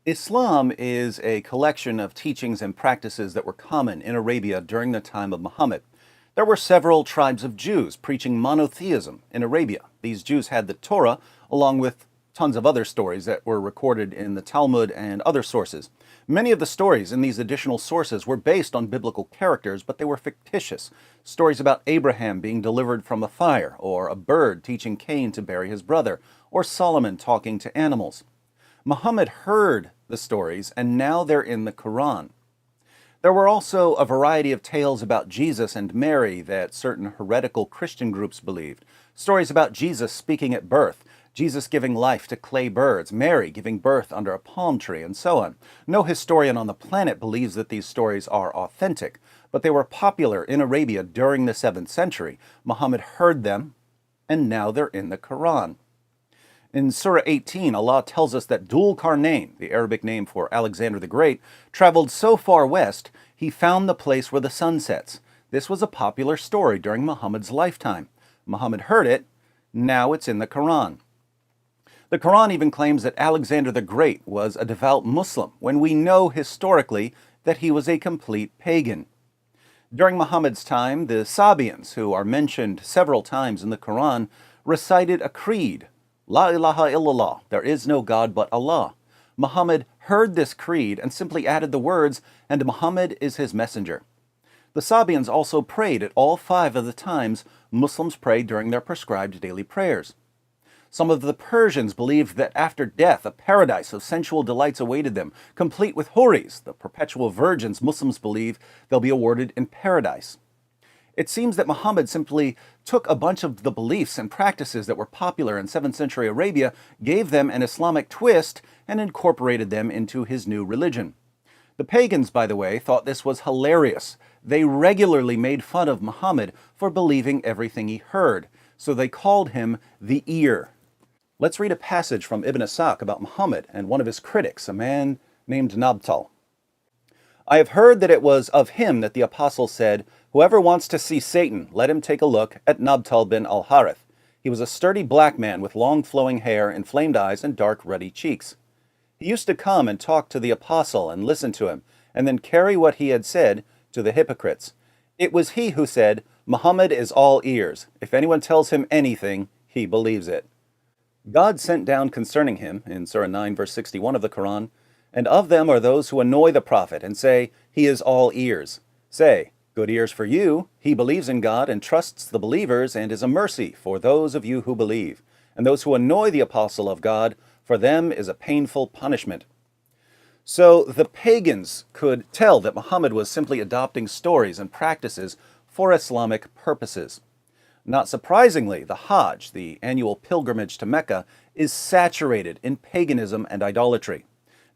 Islam is a collection of teachings and practices that were common in Arabia during the time of Muhammad. There were several tribes of Jews preaching monotheism in Arabia. These Jews had the Torah, along with tons of other stories that were recorded in the Talmud and other sources. Many of the stories in these additional sources were based on biblical characters, but they were fictitious. Stories about Abraham being delivered from a fire, or a bird teaching Cain to bury his brother, or Solomon talking to animals. Muhammad heard the stories, and now they're in the Quran. There were also a variety of tales about Jesus and Mary that certain heretical Christian groups believed. Stories about Jesus speaking at birth, Jesus giving life to clay birds, Mary giving birth under a palm tree, and so on. No historian on the planet believes that these stories are authentic, but they were popular in Arabia during the 7th century. Muhammad heard them, and now they're in the Quran. In Surah 18, Allah tells us that Dhul Qarnayn, the Arabic name for Alexander the Great, traveled so far west, he found the place where the sun sets. This was a popular story during Muhammad's lifetime. Muhammad heard it, now it's in the Quran. The Quran even claims that Alexander the Great was a devout Muslim, when we know historically that he was a complete pagan. During Muhammad's time, the Sabians, who are mentioned several times in the Quran, recited a creed. La ilaha illallah, there is no God but Allah. Muhammad heard this creed and simply added the words, and Muhammad is his messenger. The Sabians also prayed at all 5 of the times Muslims prayed during their prescribed daily prayers. Some of the Persians believed that after death a paradise of sensual delights awaited them, complete with houris, the perpetual virgins Muslims believe they'll be awarded in paradise. It seems that Muhammad simply took a bunch of the beliefs and practices that were popular in 7th century Arabia, gave them an Islamic twist, and incorporated them into his new religion. The pagans, by the way, thought this was hilarious. They regularly made fun of Muhammad for believing everything he heard, so they called him the ear. Let's read a passage from Ibn Ishaq about Muhammad and one of his critics, a man named Nabtal. I have heard that it was of him that the apostle said, "Whoever wants to see Satan, let him take a look at Nabtal bin al-Harith. He was a sturdy black man with long flowing hair, inflamed eyes, and dark ruddy cheeks. He used to come and talk to the apostle and listen to him, and then carry what he had said to the hypocrites. It was he who said, 'Muhammad is all ears. If anyone tells him anything, he believes it.' God sent down concerning him, in Surah 9, verse 61 of the Quran, and of them are those who annoy the prophet and say, 'He is all ears.' Say, 'Good ears for you. He believes in God and trusts the believers and is a mercy for those of you who believe. And those who annoy the apostle of God, for them is a painful punishment.'" So the pagans could tell that Muhammad was simply adopting stories and practices for Islamic purposes. Not surprisingly, the Hajj, the annual pilgrimage to Mecca, is saturated in paganism and idolatry.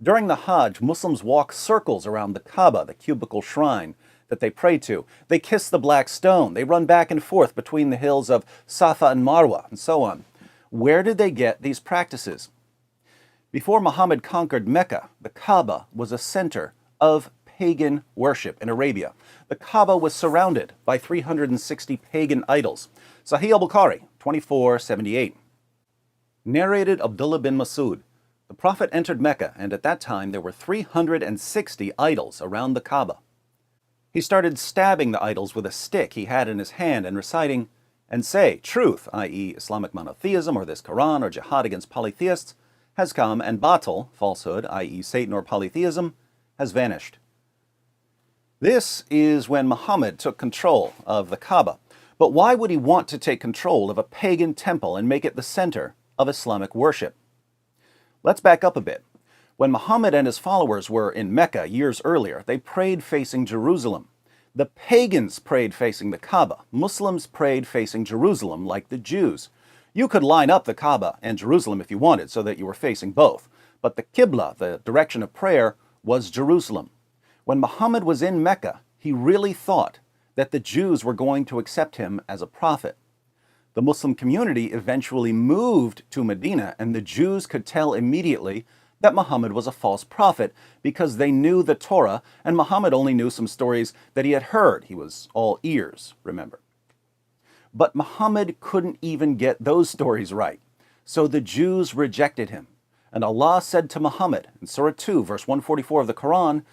During the Hajj, Muslims walk circles around the Kaaba, the cubical shrine that they pray to. They kiss the black stone. They run back and forth between the hills of Safa and Marwa, and so on. Where did they get these practices? Before Muhammad conquered Mecca, the Kaaba was a center of pagan worship in Arabia. The Kaaba was surrounded by 360 pagan idols. Sahih al-Bukhari, 2478. Narrated Abdullah bin Masud. The Prophet entered Mecca, and at that time there were 360 idols around the Kaaba. He started stabbing the idols with a stick he had in his hand and reciting, "And say, truth, i.e. Islamic monotheism or this Quran or jihad against polytheists, has come, and batil, falsehood, i.e. Satan or polytheism, has vanished." This is when Muhammad took control of the Kaaba. But why would he want to take control of a pagan temple and make it the center of Islamic worship? Let's back up a bit. When Muhammad and his followers were in Mecca years earlier, they prayed facing Jerusalem. The pagans prayed facing the Kaaba. Muslims prayed facing Jerusalem like the Jews. You could line up the Kaaba and Jerusalem if you wanted so that you were facing both. But the Qibla, the direction of prayer, was Jerusalem. When Muhammad was in Mecca, he really thought that the Jews were going to accept him as a prophet. The Muslim community eventually moved to Medina, and the Jews could tell immediately that Muhammad was a false prophet because they knew the Torah, and Muhammad only knew some stories that he had heard. He was all ears, remember. But Muhammad couldn't even get those stories right, so the Jews rejected him. And Allah said to Muhammad in Surah 2, verse 144 of the Quran,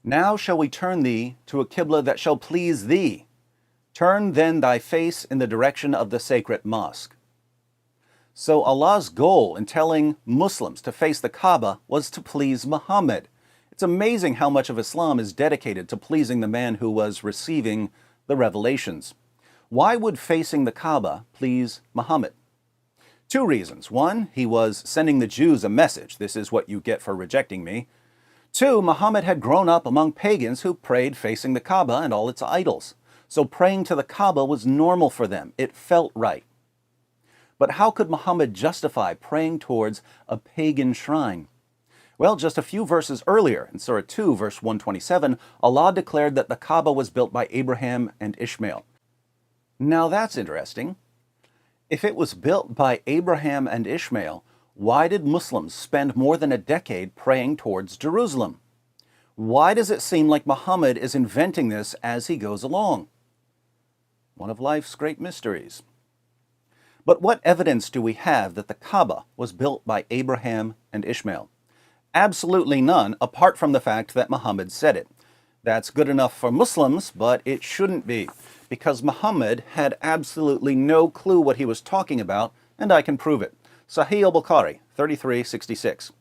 "Now shall we turn thee to a qibla that shall please thee. Turn then thy face in the direction of the sacred mosque." So Allah's goal in telling Muslims to face the Kaaba was to please Muhammad. It's amazing how much of Islam is dedicated to pleasing the man who was receiving the revelations. Why would facing the Kaaba please Muhammad? Two reasons. One, he was sending the Jews a message. This is what you get for rejecting me. Two, Muhammad had grown up among pagans who prayed facing the Kaaba and all its idols. So praying to the Kaaba was normal for them. It felt right. But how could Muhammad justify praying towards a pagan shrine? Well, just a few verses earlier, in Surah 2, verse 127, Allah declared that the Kaaba was built by Abraham and Ishmael. Now that's interesting. If it was built by Abraham and Ishmael, why did Muslims spend more than a decade praying towards Jerusalem? Why does it seem like Muhammad is inventing this as he goes along? One of life's great mysteries. But what evidence do we have that the Kaaba was built by Abraham and Ishmael? Absolutely none, apart from the fact that Muhammad said it. That's good enough for Muslims, but it shouldn't be, because Muhammad had absolutely no clue what he was talking about, and I can prove it. Sahih al-Bukhari, 3366.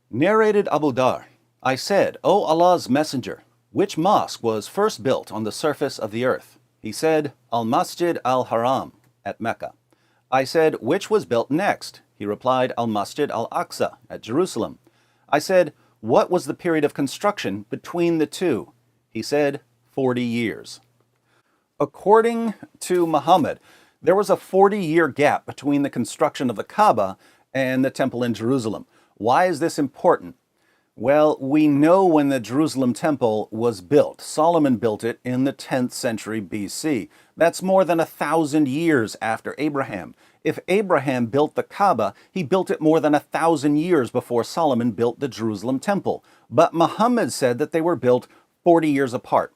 Narrated Abu Dar, I said, "O Allah's Messenger, which mosque was first built on the surface of the earth?" He said, "Al-Masjid al-Haram," at Mecca. I said, "Which was built next?" He replied, "Al-Masjid al-Aqsa," at Jerusalem. I said, "What was the period of construction between the two?" He said, 40 years. According to Muhammad, there was a 40-year gap between the construction of the Kaaba and the temple in Jerusalem. Why is this important? Well, we know when the Jerusalem temple was built. Solomon built it in the 10th century BC. That's more than 1,000 years after Abraham. If Abraham built the Kaaba, he built it more than 1,000 years before Solomon built the Jerusalem temple. But Muhammad said that they were built 40 years apart.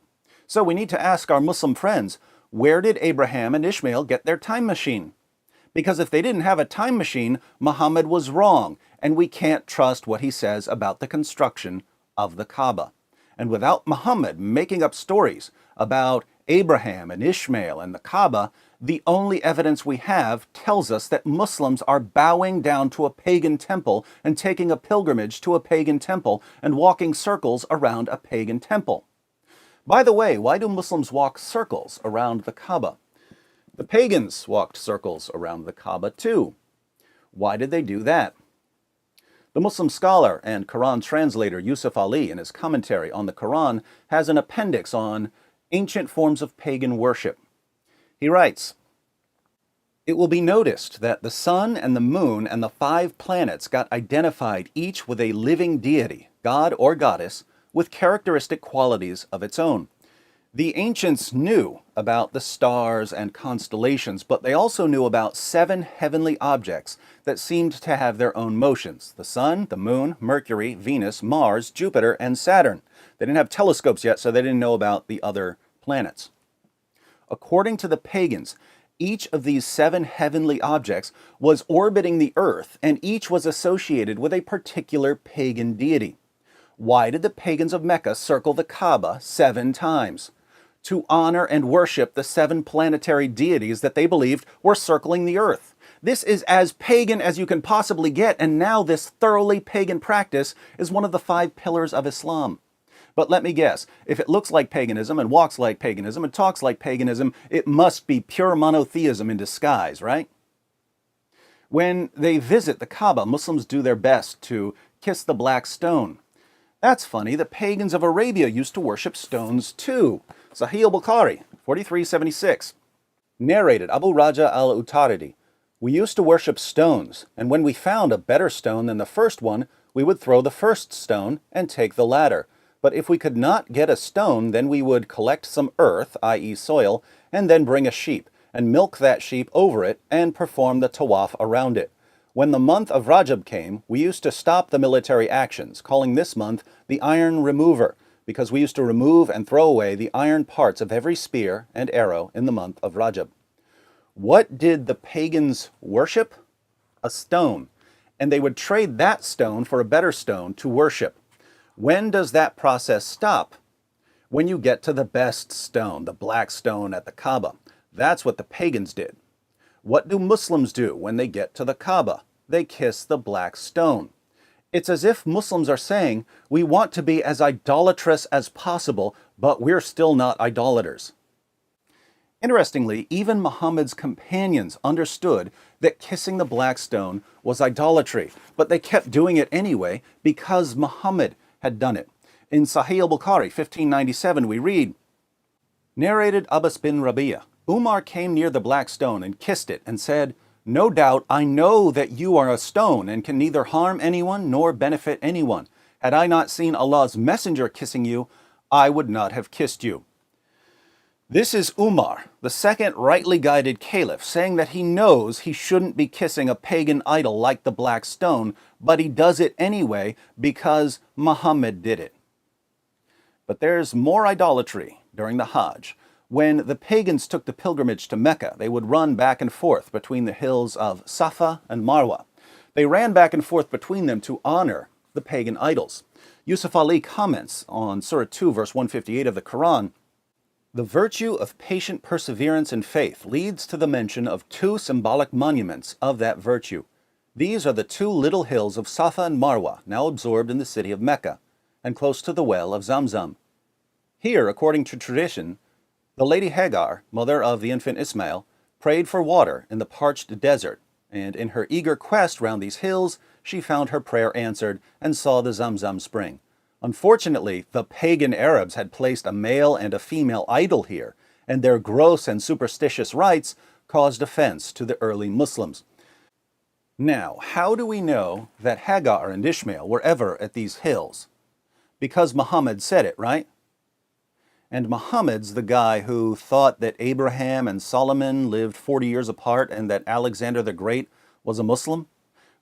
So we need to ask our Muslim friends, where did Abraham and Ishmael get their time machine? Because if they didn't have a time machine, Muhammad was wrong, and we can't trust what he says about the construction of the Kaaba. And without Muhammad making up stories about Abraham and Ishmael and the Kaaba, the only evidence we have tells us that Muslims are bowing down to a pagan temple and taking a pilgrimage to a pagan temple and walking circles around a pagan temple. By the way, why do Muslims walk circles around the Kaaba? The pagans walked circles around the Kaaba too. Why did they do that? The Muslim scholar and Quran translator Yusuf Ali, in his commentary on the Quran, has an appendix on ancient forms of pagan worship. He writes, "It will be noticed that the sun and the moon and the 5 planets got identified each with a living deity, god or goddess, with characteristic qualities of its own. The ancients knew about the stars and constellations, but they also knew about 7 heavenly objects that seemed to have their own motions: the sun, the moon, Mercury, Venus, Mars, Jupiter, and Saturn. They didn't have telescopes yet, so they didn't know about the other planets. According to the pagans, each of these 7 heavenly objects was orbiting the earth, and each was associated with a particular pagan deity. Why did the pagans of Mecca circle the Kaaba 7 times? To honor and worship the 7 planetary deities that they believed were circling the earth. This is as pagan as you can possibly get, and now this thoroughly pagan practice is one of the 5 pillars of Islam. But let me guess, if it looks like paganism and walks like paganism and talks like paganism, it must be pure monotheism in disguise, right? When they visit the Kaaba, Muslims do their best to kiss the black stone. That's funny, the pagans of Arabia used to worship stones too. Sahih al-Bukhari, 4376. Narrated Abu Raja al-Utaridi, "We used to worship stones, and when we found a better stone than the first one, we would throw the first stone and take the latter. But if we could not get a stone, then we would collect some earth, i.e. soil, and then bring a sheep, and milk that sheep over it, and perform the tawaf around it. When the month of Rajab came, we used to stop the military actions, calling this month the Iron Remover, because we used to remove and throw away the iron parts of every spear and arrow in the month of Rajab." What did the pagans worship? A stone. and they would trade that stone for a better stone to worship. When does that process stop? When you get to the best stone, the black stone at the Kaaba. That's what the pagans did. What do Muslims do when they get to the Kaaba? They kiss the black stone. It's as if Muslims are saying, we want to be as idolatrous as possible, but we're still not idolaters. Interestingly, even Muhammad's companions understood that kissing the black stone was idolatry, but they kept doing it anyway because Muhammad had done it. In Sahih al-Bukhari 1597 we read, narrated Abbas bin Rabi'ah, Umar came near the black stone and kissed it and said, no doubt I know that you are a stone and can neither harm anyone nor benefit anyone. Had I not seen Allah's messenger kissing you, I would not have kissed you. This is Umar, the second rightly guided caliph, saying that he knows he shouldn't be kissing a pagan idol like the black stone, but he does it anyway because Muhammad did it. But there's more idolatry during the Hajj. When the pagans took the pilgrimage to Mecca, they would run back and forth between the hills of Safa and Marwa. They ran back and forth between them to honor the pagan idols. Yusuf Ali comments on Surah 2, verse 158 of the Quran, the virtue of patient perseverance and faith leads to the mention of two symbolic monuments of that virtue. These are the two little hills of Safa and Marwa, now absorbed in the city of Mecca, and close to the well of Zamzam. Here, according to tradition, the lady Hagar, mother of the infant Ismail, prayed for water in the parched desert, and in her eager quest round these hills, she found her prayer answered and saw the Zamzam spring. Unfortunately, the pagan Arabs had placed a male and a female idol here, and their gross and superstitious rites caused offense to the early Muslims. Now, how do we know that Hagar and Ishmael were ever at these hills? Because Muhammad said it, right? And Muhammad's the guy who thought that Abraham and Solomon lived 40 years apart and that Alexander the Great was a Muslim?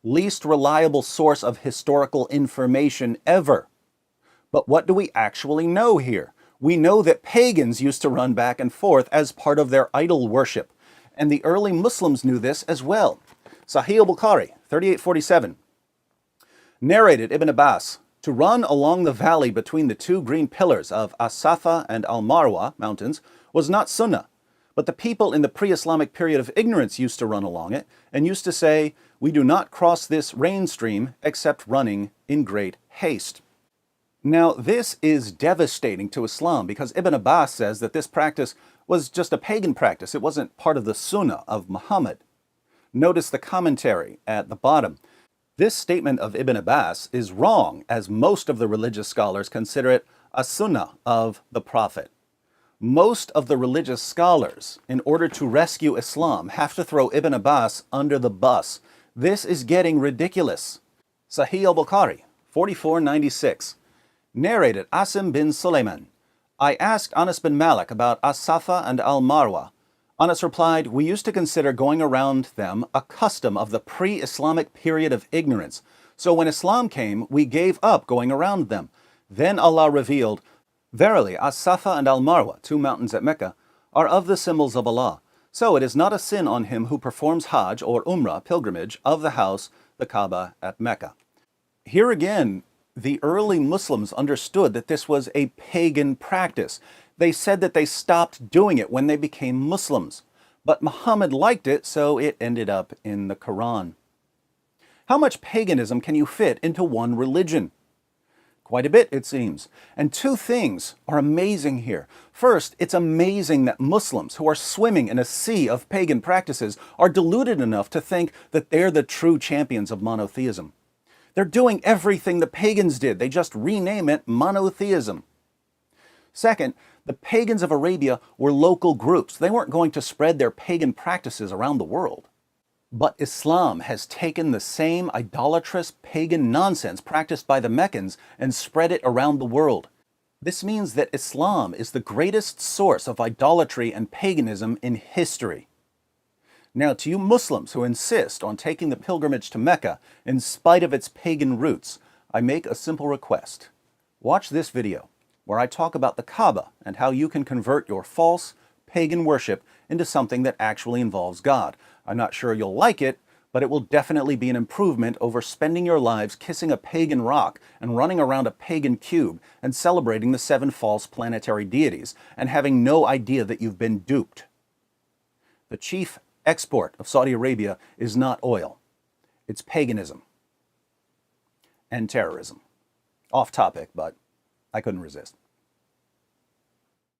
Least reliable source of historical information ever. But what do we actually know here? We know that pagans used to run back and forth as part of their idol worship, and the early Muslims knew this as well. Sahih al-Bukhari 3847 narrated Ibn Abbas, to run along the valley between the two green pillars of As-Safa and Al-Marwa mountains was not sunnah, but the people in the pre-Islamic period of ignorance used to run along it and used to say, we do not cross this rain stream except running in great haste. Now, this is devastating to Islam because Ibn Abbas says that this practice was just a pagan practice. It wasn't part of the sunnah of Muhammad. Notice the commentary at the bottom. This statement of Ibn Abbas is wrong, as most of the religious scholars consider it a sunnah of the Prophet. Most of the religious scholars, in order to rescue Islam, have to throw Ibn Abbas under the bus. This is getting ridiculous. Sahih al-Bukhari 4496 narrated Asim bin Sulaiman, I asked Anas bin Malik about As-Safa and Al-Marwa. Anas replied, we used to consider going around them a custom of the pre-Islamic period of ignorance. So when Islam came, we gave up going around them. Then Allah revealed, verily, As-Safa and Al-Marwa, two mountains at Mecca, are of the symbols of Allah. So it is not a sin on him who performs Hajj or Umrah pilgrimage of the house, the Kaaba at Mecca. Here again, the early Muslims understood that this was a pagan practice. They said that they stopped doing it when they became Muslims. But Muhammad liked it, so it ended up in the Quran. How much paganism can you fit into one religion? Quite a bit, it seems. And two things are amazing here. First, it's amazing that Muslims who are swimming in a sea of pagan practices are deluded enough to think that they're the true champions of monotheism. They're doing everything the pagans did. They just rename it monotheism. Second, the pagans of Arabia were local groups. They weren't going to spread their pagan practices around the world. But Islam has taken the same idolatrous pagan nonsense practiced by the Meccans and spread it around the world. This means that Islam is the greatest source of idolatry and paganism in history. Now, to you Muslims who insist on taking the pilgrimage to Mecca in spite of its pagan roots, I make a simple request. Watch this video, where I talk about the Kaaba and how you can convert your false pagan worship into something that actually involves God. I'm not sure you'll like it, but it will definitely be an improvement over spending your lives kissing a pagan rock and running around a pagan cube and celebrating the 7 false planetary deities and having no idea that you've been duped. The chief export of Saudi Arabia is not oil. It's paganism and terrorism. Off topic, but I couldn't resist.